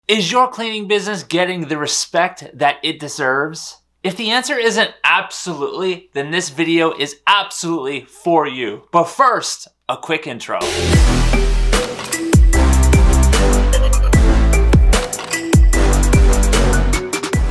Is your cleaning business getting the respect that it deserves? If the answer isn't absolutely, then this video is absolutely for you. But first, a quick intro.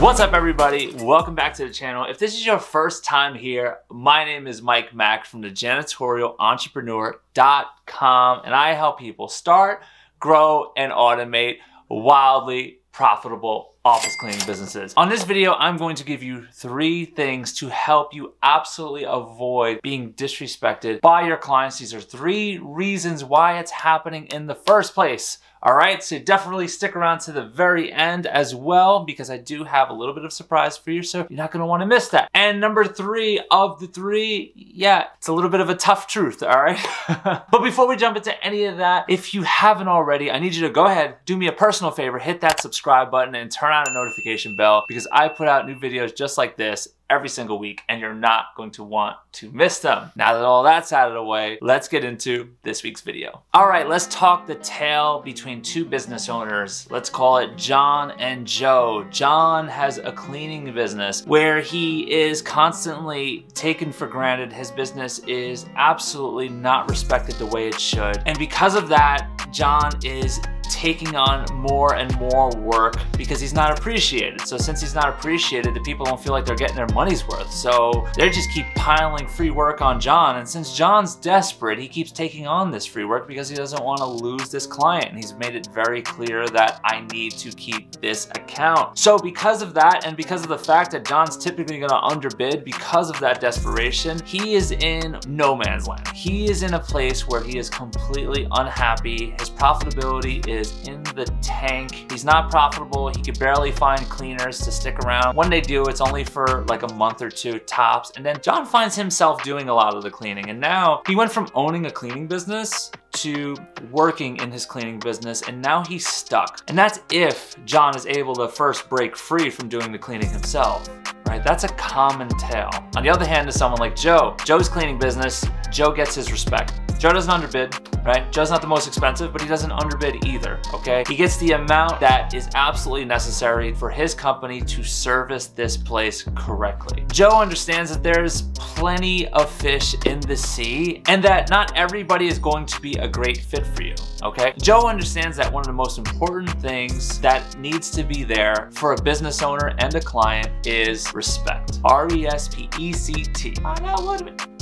What's up, everybody? Welcome back to the channel. If this is your first time here, my name is Mike Mack from the JanitorialEntrepreneur.com, and I help people start, grow, and automate wildly profitable office cleaning businesses. On this video, I'm going to give you 3 things to help you absolutely avoid being disrespected by your clients. These are 3 reasons why it's happening in the first place. All right, so definitely stick around to the very end as well, because I do have a little bit of surprise for you, so you're not gonna wanna miss that. And number 3 of the 3, yeah, it's a little bit of a tough truth, all right? But before we jump into any of that, if you haven't already, I need you to go ahead, do me a personal favor, hit that subscribe button and turn on a notification bell, because I put out new videos just like this every single week, and you're not going to want to miss them. Now that all that's out of the way, let's get into this week's video. All right, let's talk the tale between 2 business owners. Let's call it John and Joe. John has a cleaning business where he is constantly taken for granted. His business is absolutely not respected the way it should. And because of that, John is taking on more and more work because he's not appreciated. So since he's not appreciated, the people don't feel like they're getting their money's worth. So they just keep piling free work on John. And since John's desperate, he keeps taking on this free work because he doesn't want to lose this client. And he's made it very clear that I need to keep this account. So because of that, and because of the fact that John's typically going to underbid because of that desperation, he is in no man's land. He is in a place where he is completely unhappy. His profitability is in the tank. He's not profitable. He could barely find cleaners to stick around. When they do, it's only for like a month or 2 tops. And then John finds himself doing a lot of the cleaning. And now he went from owning a cleaning business to working in his cleaning business, and now he's stuck. And that's if John is able to first break free from doing the cleaning himself. Right? That's a common tale. On the other hand, is someone like Joe. Joe's cleaning business, Joe gets his respect. Joe doesn't underbid, right? Joe's not the most expensive, but he doesn't underbid either, okay? He gets the amount that is absolutely necessary for his company to service this place correctly. Joe understands that there's plenty of fish in the sea and that not everybody is going to be a great fit for you, okay? Joe understands that one of the most important things that needs to be there for a business owner and a client is respect. R-E-S-P-E-C-T.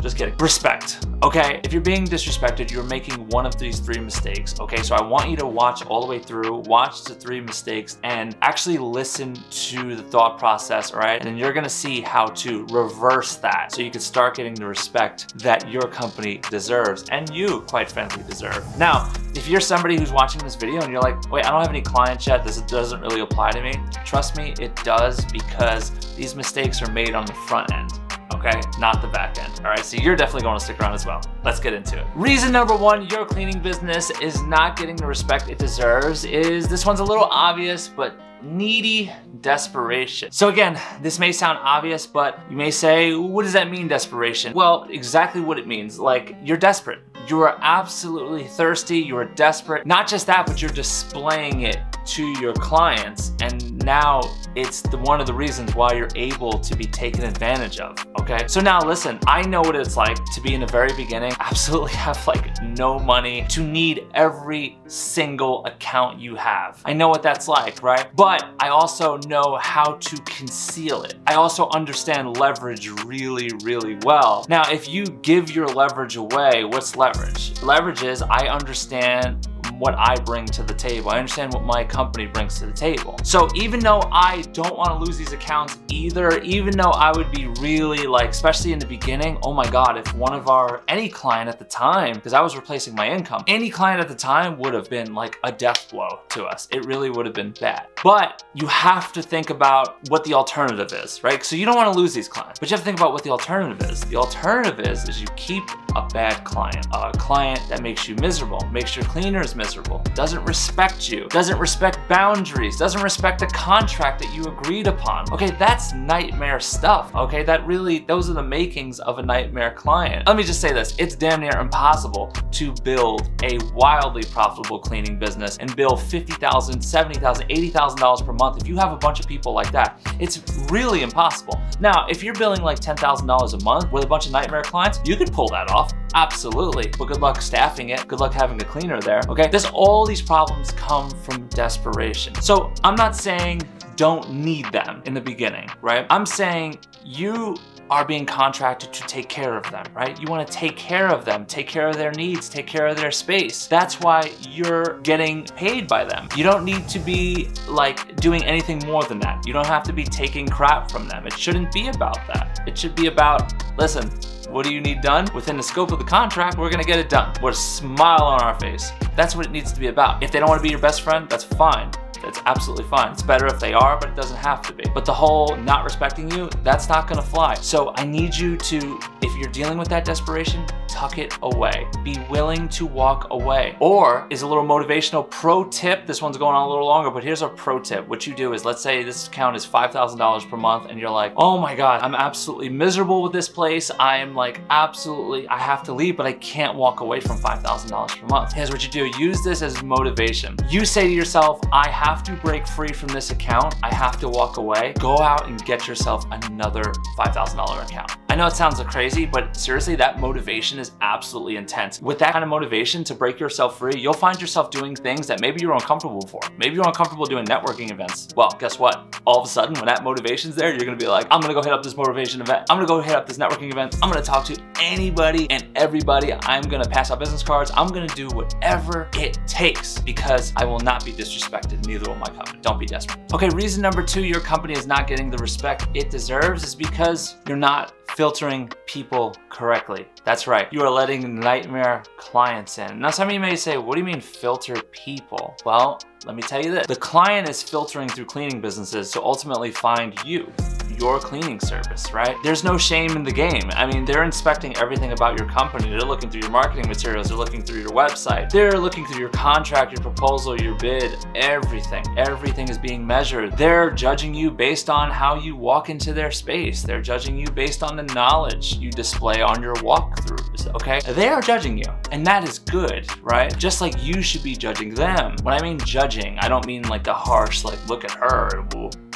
Just kidding. Respect, okay? If you're being disrespected, you're making one of these 3 mistakes, okay? So I want you to watch all the way through, watch the 3 mistakes, and actually listen to the thought process, all right? And then you're gonna see how to reverse that so you can start getting the respect that your company deserves and you, quite frankly, deserve. Now, if you're somebody who's watching this video and you're like, wait, I don't have any clients yet, this doesn't really apply to me, trust me, it does, because these mistakes are made on the front end. Okay, not the back end. All right, so you're definitely going to stick around as well. Let's get into it. Reason number 1, your cleaning business is not getting the respect it deserves is, this one's a little obvious, but needy desperation. So again, this may sound obvious, but you may say, what does that mean, desperation? Well, exactly what it means. Like, you're desperate. You are absolutely thirsty, you are desperate. Not just that, but you're displaying it to your clients, and now it's one of the reasons why you're able to be taken advantage of, okay? So now listen, I know what it's like to be in the very beginning, absolutely have like no money, to need every single account you have. I know what that's like, right? But I also know how to conceal it. I also understand leverage really, really well. Now, if you give your leverage away, what's leverage? Leverage is, I understand what I bring to the table. I understand what my company brings to the table. So even though I don't want to lose these accounts either, even though I would be really like, especially in the beginning, oh my God, if one of any client at the time, because I was replacing my income, any client at the time would have been like a death blow to us. It really would have been bad. But you have to think about what the alternative is, right? So you don't want to lose these clients, but you have to think about what the alternative is. The alternative is you keep a bad client, a client that makes you miserable, makes your cleaners miserable, doesn't respect you, doesn't respect boundaries, doesn't respect the contract that you agreed upon. Okay, that's nightmare stuff, okay? Those are the makings of a nightmare client. Let me just say this, it's damn near impossible to build a wildly profitable cleaning business and bill $50,000, $70,000, $80,000 per month if you have a bunch of people like that. It's really impossible. Now, if you're billing like $10,000 a month with a bunch of nightmare clients, you could pull that off. Absolutely, but good luck staffing it. Good luck having a cleaner there, okay? All these problems come from desperation. So I'm not saying don't need them in the beginning, right? I'm saying you are being contracted to take care of them, right? You want to take care of them, take care of their needs, take care of their space. That's why you're getting paid by them. You don't need to be like doing anything more than that. You don't have to be taking crap from them. It shouldn't be about that. It should be about, listen, what do you need done? Within the scope of the contract, we're gonna get it done with a smile on our face. That's what it needs to be about. If they don't want to be your best friend, that's fine. That's absolutely fine. It's better if they are, but it doesn't have to be. But the whole not respecting you, that's not gonna fly. So I need you to, if you're dealing with that desperation, tuck it away. Be willing to walk away. Or is a little motivational pro tip. This one's going on a little longer, but here's a pro tip. What you do is, let's say this account is $5,000 per month and you're like, oh my God, I'm absolutely miserable with this place. I am like, absolutely, I have to leave, but I can't walk away from $5,000 per month. Here's what you do. Use this as motivation. You say to yourself, I have to break free from this account. I have to walk away. Go out and get yourself another $5,000 account. I know it sounds crazy, but seriously, that motivation is absolutely intense. With that kind of motivation to break yourself free, you'll find yourself doing things that maybe you're uncomfortable for. Maybe you're uncomfortable doing networking events. Well, guess what? All of a sudden, when that motivation's there, you're gonna be like, I'm gonna go hit up this motivation event. I'm gonna go hit up this networking event. I'm gonna talk to anybody and everybody. I'm gonna pass out business cards. I'm gonna do whatever it takes because I will not be disrespected. Neither will my company. Don't be desperate. Okay, reason number 2 your company is not getting the respect it deserves is because you're not filtering people correctly. That's right. You are letting nightmare clients in. Now, some of you may say, what do you mean filter people? Well, let me tell you this. The client is filtering through cleaning businesses to ultimately find you, your cleaning service, right? There's no shame in the game. I mean, they're inspecting everything about your company. They're looking through your marketing materials. They're looking through your website. They're looking through your contract, your proposal, your bid, everything. Everything is being measured. They're judging you based on how you walk into their space. They're judging you based on the knowledge you display on your walkthroughs, okay? They are judging you, and that is good, right? Just like you should be judging them. When I mean judging, I don't mean like the harsh, like, look at her,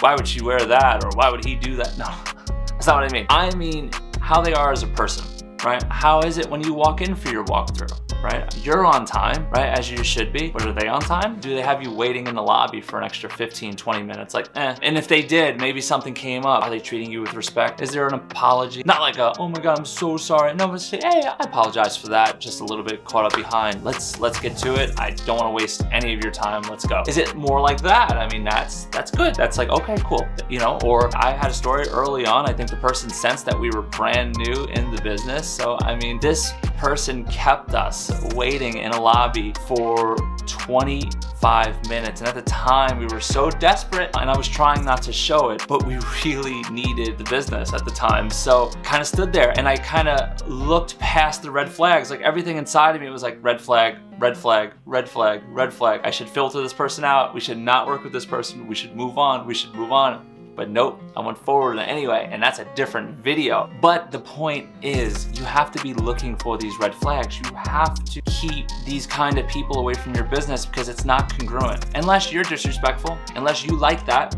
why would she wear that, or why would he do that? No, that's not what I mean. I mean how they are as a person, right? How is it when you walk in for your walkthrough, right? You're on time, right? As you should be. But are they on time? Do they have you waiting in the lobby for an extra 15, 20 minutes? Like, eh. And if they did, maybe something came up. Are they treating you with respect? Is there an apology? Not like a, oh my God, I'm so sorry. No, but say, hey, I apologize for that. Just a little bit caught up behind. Let's get to it. I don't want to waste any of your time. Let's go. Is it more like that? I mean, that's good. That's like, okay, cool. You know, or I had a story early on. I think the person sensed that we were brand new in the business. So, I mean, this person kept us waiting in a lobby for 25 minutes. And at the time we were so desperate, and I was trying not to show it, but we really needed the business at the time. So kind of stood there and I kind of looked past the red flags. Like everything inside of me was like red flag, red flag, red flag, red flag. I should filter this person out. We should not work with this person. We should move on. We should move on. But nope, I went forward anyway, and that's a different video. But the point is, you have to be looking for these red flags. You have to keep these kind of people away from your business because it's not congruent. Unless you're disrespectful, unless you like that,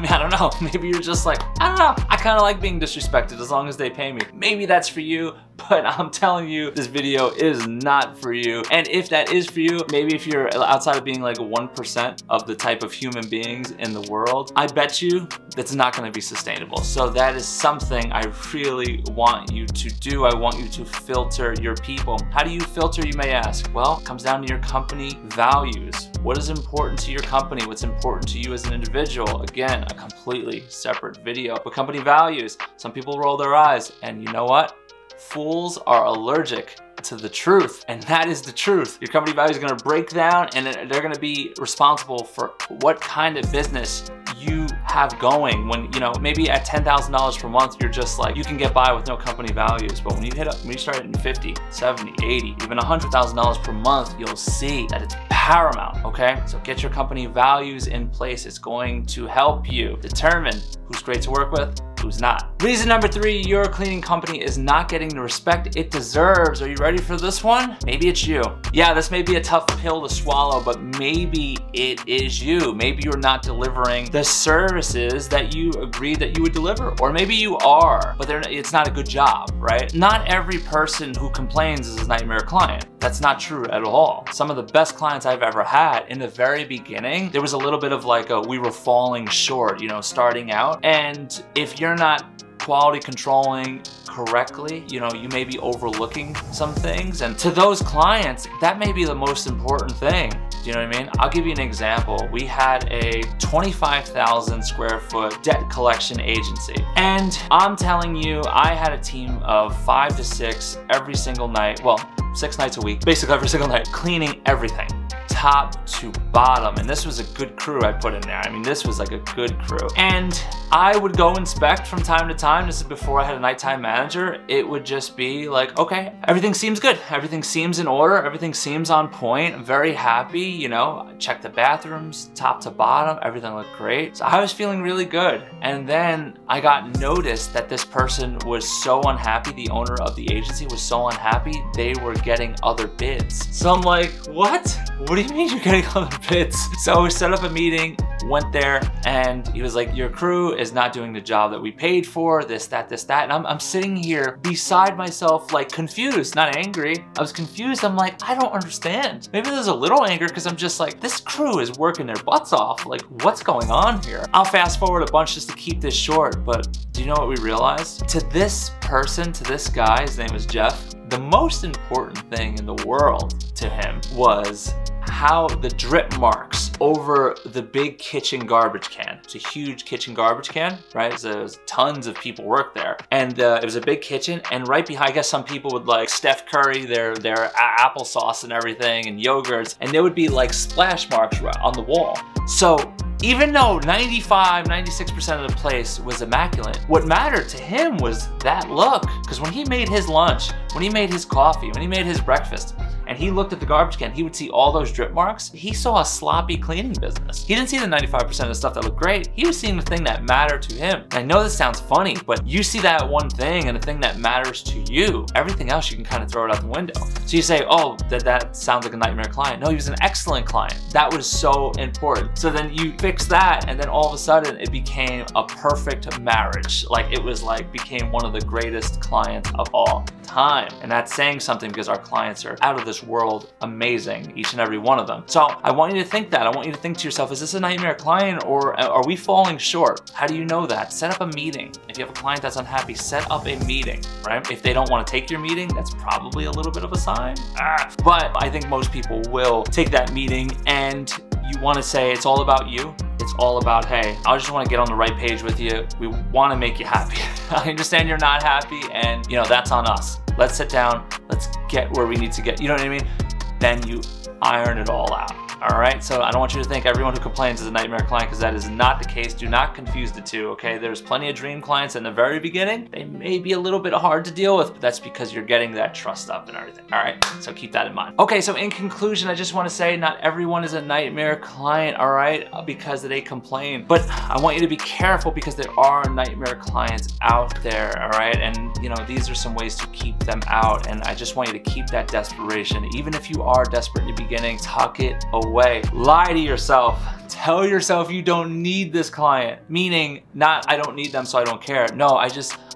I don't know, maybe you're just like, I don't know, I kind of like being disrespected as long as they pay me. Maybe that's for you, but I'm telling you, this video is not for you. And if that is for you, maybe if you're outside of being like 1% of the type of human beings in the world, I bet you that's not gonna be sustainable. So that is something I really want you to do. I want you to filter your people. How do you filter, you may ask? Well, it comes down to your company values. What is important to your company? What's important to you as an individual? Again, a completely separate video. But company values, some people roll their eyes, and you know what? Fools are allergic to the truth, and that is the truth. Your company value is going to break down, and they're going to be responsible for what kind of business you have going when, you know, maybe at $10,000 per month, you're just like, you can get by with no company values. But when you start hitting 50, 70, 80, even $100,000 per month, you'll see that it's paramount, okay? So get your company values in place. It's going to help you determine who's great to work with, who's not. Reason number 3, your cleaning company is not getting the respect it deserves. Are you ready for this one? Maybe it's you. Yeah, this may be a tough pill to swallow, but maybe it is you. Maybe you're not delivering the services that you agreed that you would deliver, or maybe you are, but it's not a good job, right? Not every person who complains is a nightmare client. That's not true at all. Some of the best clients I've ever had, in the very beginning, there was a little bit of like we were falling short, you know, starting out. And if you're not quality controlling correctly, you know, you may be overlooking some things. And to those clients, that may be the most important thing. Do you know what I mean? I'll give you an example. We had a 25,000 square foot debt collection agency. And I'm telling you, I had a team of 5 to 6 every single night. Well, 6 nights a week, basically every single night, cleaning everything, top to bottom. And this was a good crew I put in there. I mean, this was like a good crew. And I would go inspect from time to time. This is before I had a nighttime manager. It would just be like, okay, everything seems good. Everything seems in order. Everything seems on point. I'm very happy, you know, I checked the bathrooms, top to bottom, everything looked great. So I was feeling really good. And then I got noticed that this person was so unhappy. The owner of the agency was so unhappy. They were getting other bids. So I'm like, what? What do you mean you're getting other bids? So we set up a meeting, went there, and he was like, your crew is not doing the job that we paid for, this, that. And I'm sitting here beside myself, like confused, not angry. I was confused. I'm like, I don't understand. Maybe there's a little anger because I'm just like, this crew is working their butts off. Like, what's going on here? I'll fast forward a bunch just to keep this short, but do you know what we realized? To this person, to this guy, his name was Jeff, the most important thing in the world to him was how the drip marks over the big kitchen garbage can. It's a huge kitchen garbage can, right? So there's tons of people work there. And it was a big kitchen, and right behind, I guess some people would like Steph Curry, their applesauce and everything, and yogurts, and there would be like splash marks on the wall. So even though 95, 96% of the place was immaculate, what mattered to him was that look. Because when he made his lunch, when he made his coffee, when he made his breakfast, and he looked at the garbage can, he would see all those drip marks. He saw a sloppy cleaning business. He didn't see the 95% of the stuff that looked great. He was seeing the thing that mattered to him. And I know this sounds funny, but you see that one thing and the thing that matters to you. Everything else, you can kind of throw it out the window. So you say, oh, that sounds like a nightmare client. No, he was an excellent client. That was so important. So then you fix that, and then all of a sudden it became a perfect marriage. Like it was like, became one of the greatest clients of all time. And that's saying something because our clients are out of this world amazing, each and every one of them. So I want you to think that. I want you to think to yourself, is this a nightmare client or are we falling short? How do you know that? Set up a meeting. If you have a client that's unhappy, set up a meeting, right? If they don't want to take your meeting, that's probably a little bit of a sign. But I think most people will take that meeting, and you want to say it's all about you. It's all about, hey, I just want to get on the right page with you. We want to make you happy. I understand you're not happy, and you know, that's on us. Let's sit down, let's get where we need to get, you know what I mean? Then you iron it all out. All right, so I don't want you to think everyone who complains is a nightmare client, because that is not the case. Do not confuse the two, okay? There's plenty of dream clients in the very beginning. They may be a little bit hard to deal with, but that's because you're getting that trust up and everything, all right? So keep that in mind. Okay, so in conclusion, I just want to say not everyone is a nightmare client, all right, because they complain. But I want you to be careful because there are nightmare clients out there, all right? And you know, these are some ways to keep them out, and I just want you to keep that desperation. Even if you are desperate in the beginning, tuck it away. Lie to yourself. Tell yourself you don't need this client, meaning not I don't need them so I don't care. No, I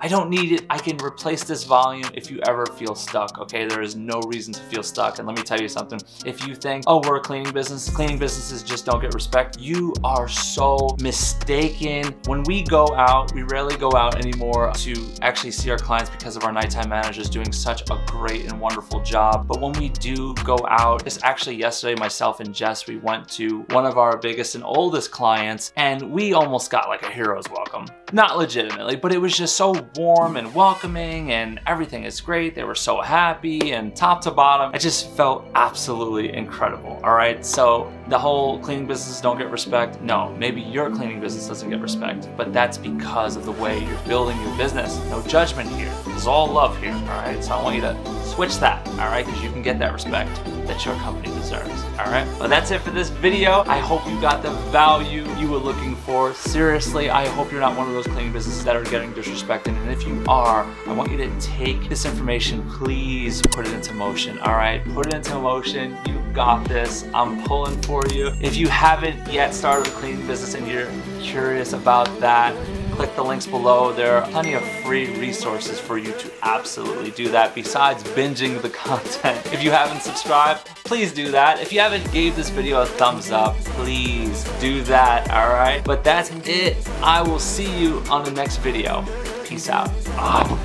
don't need it. I can replace this volume if you ever feel stuck, okay? There is no reason to feel stuck. And let me tell you something. If you think, oh, we're a cleaning businesses just don't get respect, you are so mistaken. When we go out, we rarely go out anymore to actually see our clients because of our nighttime managers doing such a great and wonderful job. But when we do go out, just actually yesterday, myself and Jess, we went to one of our biggest and oldest clients, and we almost got like a hero's welcome. Not legitimately, but it was just so warm and welcoming and everything is great. They were so happy, and top to bottom, it just felt absolutely incredible. All right, so the whole cleaning business don't get respect. No, maybe your cleaning business doesn't get respect, but that's because of the way you're building your business. No judgment here. It's all love here. All right, so I want you to switch that. All right, because you can get that respect that your company deserves. All right, well, that's it for this video. I hope you got the value you were looking for. Seriously, I hope you're not one of those cleaning businesses that are getting disrespected, and if you are, I want you to take this information, please put it into motion. All right, put it into motion. You got this. I'm pulling for you. If you haven't yet started a cleaning business and you're curious about that, click the links below. There are plenty of free resources for you to absolutely do that besides binging the content. If you haven't subscribed, please do that. If you haven't gave this video a thumbs up, please do that, all right? But that's it. I will see you on the next video. Peace out. Oh.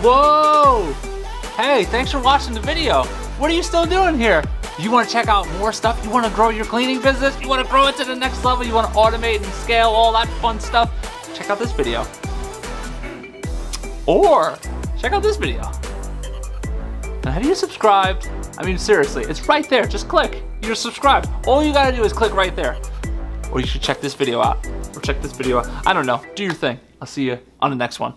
Whoa! Hey, thanks for watching the video. What are you still doing here? You want to check out more stuff? You want to grow your cleaning business? You want to grow it to the next level? You want to automate and scale all that fun stuff? Check out this video. Or check out this video. Now, have you subscribed? I mean, seriously, it's right there. Just click. You're subscribed. All you gotta do is click right there. Or you should check this video out. Or check this video out. I don't know. Do your thing. I'll see you on the next one.